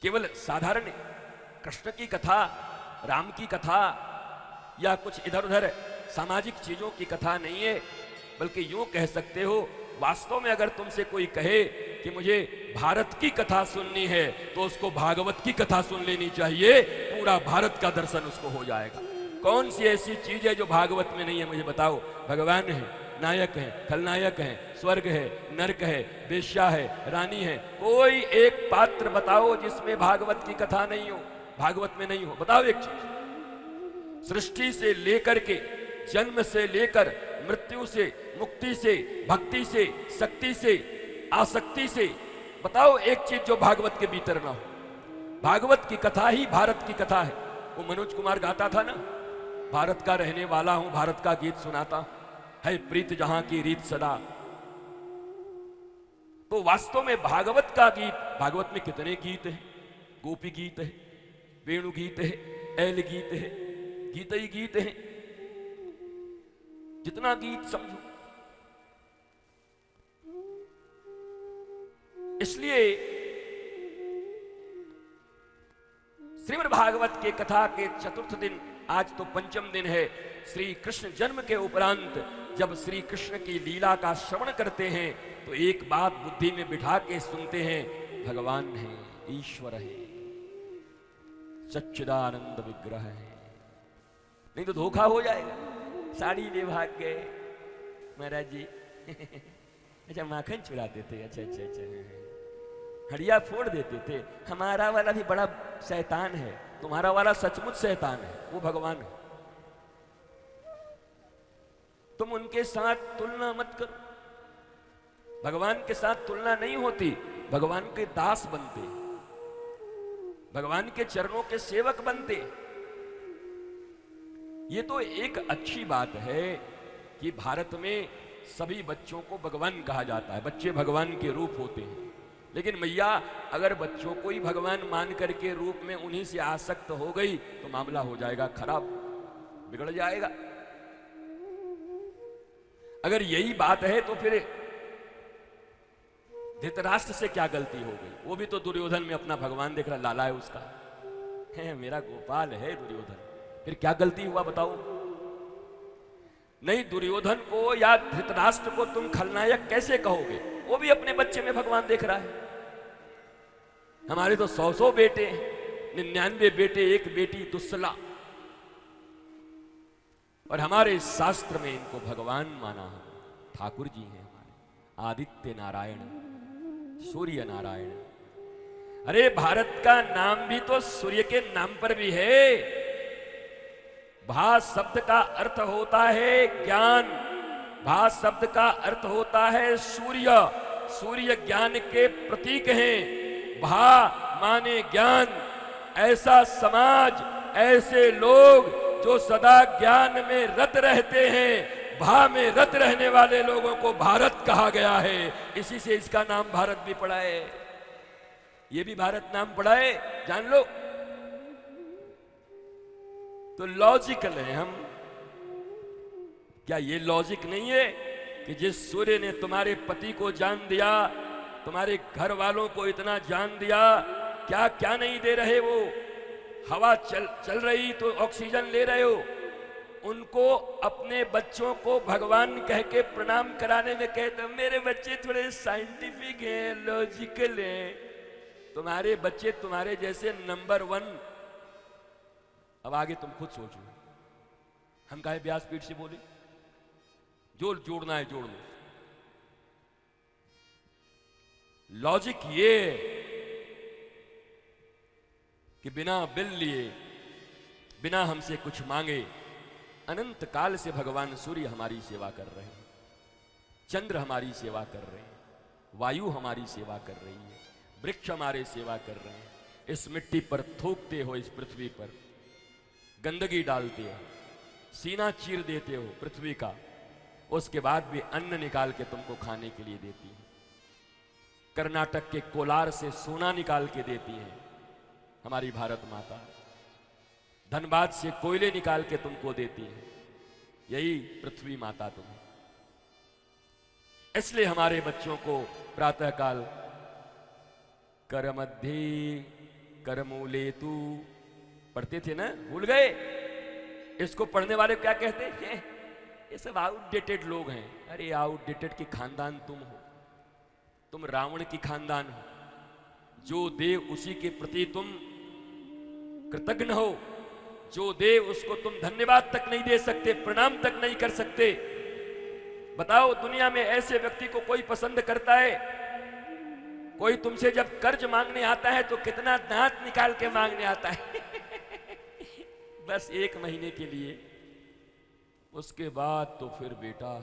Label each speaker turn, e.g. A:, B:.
A: केवल साधारण कृष्ण की कथा, राम की कथा या कुछ इधर उधर सामाजिक चीजों की कथा नहीं है, बल्कि यूं कह सकते हो वास्तव में अगर तुमसे कोई कहे कि मुझे भारत की कथा सुननी है तो उसको भागवत की कथा सुन लेनी चाहिए, पूरा भारत का दर्शन उसको हो जाएगा। कौन सी ऐसी चीज है जो भागवत में नहीं है, मुझे बताओ। भगवान है, नायक है, खलनायक है, स्वर्ग है, नरक है, वेश्या है, रानी है, कोई एक पात्र बताओ जिसमें भागवत की कथा नहीं हो, भागवत में नहीं हो, बताओ एक चीज। सृष्टि से लेकर के, जन्म से लेकर मृत्यु से, मुक्ति से, भक्ति से, शक्ति से, आसक्ति से, बताओ एक चीज जो भागवत के भीतर ना हो। भागवत की कथा ही भारत की कथा है। वो मनोज कुमार गाता था ना, भारत का रहने वाला हूं, भारत का गीत सुनाता है प्रीत जहां की रीत सदा। तो वास्तव में भागवत का गीत, भागवत में कितने गीत हैं? गोपी गीत है, वेणु गीत है, ऐल गीत है, गीत ही गीत है, जितना गीत समझो। इसलिए श्रीमद् भागवत के कथा के चतुर्थ दिन, आज तो पंचम दिन है, श्री कृष्ण जन्म के उपरांत जब श्री कृष्ण की लीला का श्रवण करते हैं तो एक बात बुद्धि में बिठा के सुनते हैं, भगवान है, ईश्वर है, सच्चिदानंद विग्रह है। नहीं तो धोखा हो जाएगा। साड़ी ले भाग गए महाराज जी अच्छा माखन चुराते थे, अच्छा अच्छा अच्छा, हड़िया फोड़ देते थे। हमारा वाला भी बड़ा शैतान है, तुम्हारा वाला सचमुच शैतान है, वो भगवान है। तुम उनके साथ तुलना मत करो, भगवान के साथ तुलना नहीं होती। भगवान के दास बनते, भगवान के चरणों के सेवक बनते। ये तो एक अच्छी बात है कि भारत में सभी बच्चों को भगवान कहा जाता है, बच्चे भगवान के रूप होते हैं। लेकिन मैया अगर बच्चों को ही भगवान मान करके रूप में उन्हीं से आसक्त हो गई तो मामला हो जाएगा खराब, बिगड़ जाएगा। अगर यही बात है तो फिर धृतराष्ट्र से क्या गलती हो गई? वो भी तो दुर्योधन में अपना भगवान देख रहा, लाला है उसका, है मेरा गोपाल है दुर्योधन, फिर क्या गलती हुआ बताओ? नहीं, दुर्योधन को या धृतराष्ट्र को तुम खलनायक कैसे कहोगे? वो भी अपने बच्चे में भगवान देख रहा है। हमारे तो 100 बेटे, 99 बेटे, एक बेटी दुस्सला, और हमारे शास्त्र में इनको भगवान माना है। ठाकुर जी हैं हमारे, आदित्य नारायण, सूर्य नारायण। अरे भारत का नाम भी तो सूर्य के नाम पर भी है। भा शब्द का अर्थ होता है ज्ञान, भा शब्द का अर्थ होता है सूर्य, सूर्य ज्ञान के प्रतीक हैं। भा माने ज्ञान। ऐसा समाज, ऐसे लोग जो सदा ज्ञान में रत रहते हैं, भा में रत रहने वाले लोगों को भारत कहा गया है। इसी से इसका नाम भारत भी पड़ा है। ये भी भारत नाम पड़ा है, जान लो। तो लॉजिकल है हम। क्या ये लॉजिक नहीं है कि जिस सूर्य ने तुम्हारे पति को जान दिया, तुम्हारे घर वालों को इतना जान दिया, क्या क्या नहीं दे रहे वो? हवा चल रही तो ऑक्सीजन ले रहे हो। उनको अपने बच्चों को भगवान कह के प्रणाम कराने में कहते मेरे बच्चे थोड़े साइंटिफिक हैं, लॉजिकल हैं। तुम्हारे बच्चे तुम्हारे जैसे नंबर 1। अब आगे तुम खुद सोचो, हम काहे व्यासपीठ से बोले? जो जोड़ना है जोड़ लो। लॉजिक ये कि बिना बिल लिए, बिना हमसे कुछ मांगे, अनंत काल से भगवान सूर्य हमारी सेवा कर रहे हैं, चंद्र हमारी सेवा कर रहे हैं, वायु हमारी सेवा कर रही है, वृक्ष हमारे सेवा कर रहे हैं। इस मिट्टी पर थूकते हो, इस पृथ्वी पर गंदगी डालते हो, सीना चीर देते हो पृथ्वी का, उसके बाद भी अन्न निकाल के तुमको खाने के लिए देती है। कर्नाटक के कोलार से सोना निकाल के देती है हमारी भारत माता। धनबाद से कोयले निकाल के तुमको देती है यही पृथ्वी माता तुम्हें। इसलिए हमारे बच्चों को प्रातःकाल कर मध्य करमूले तू, पढ़ते थे ना, भूल गए? इसको पढ़ने वाले क्या कहते हैं? ये सब आउटडेटेड लोग हैं। अरे आउटडेटेड की खानदान तुम हो, तुम रावण की खानदान हो। जो दे उसी के प्रति तुम कृतज्ञ हो, जो दे उसको तुम धन्यवाद तक नहीं दे सकते, प्रणाम तक नहीं कर सकते। बताओ दुनिया में ऐसे व्यक्ति को कोई पसंद करता है? कोई तुमसे जब कर्ज मांगने आता है तो कितना दांत निकाल के मांगने आता है बस 1 महीने के लिए, उसके बाद तो फिर बेटा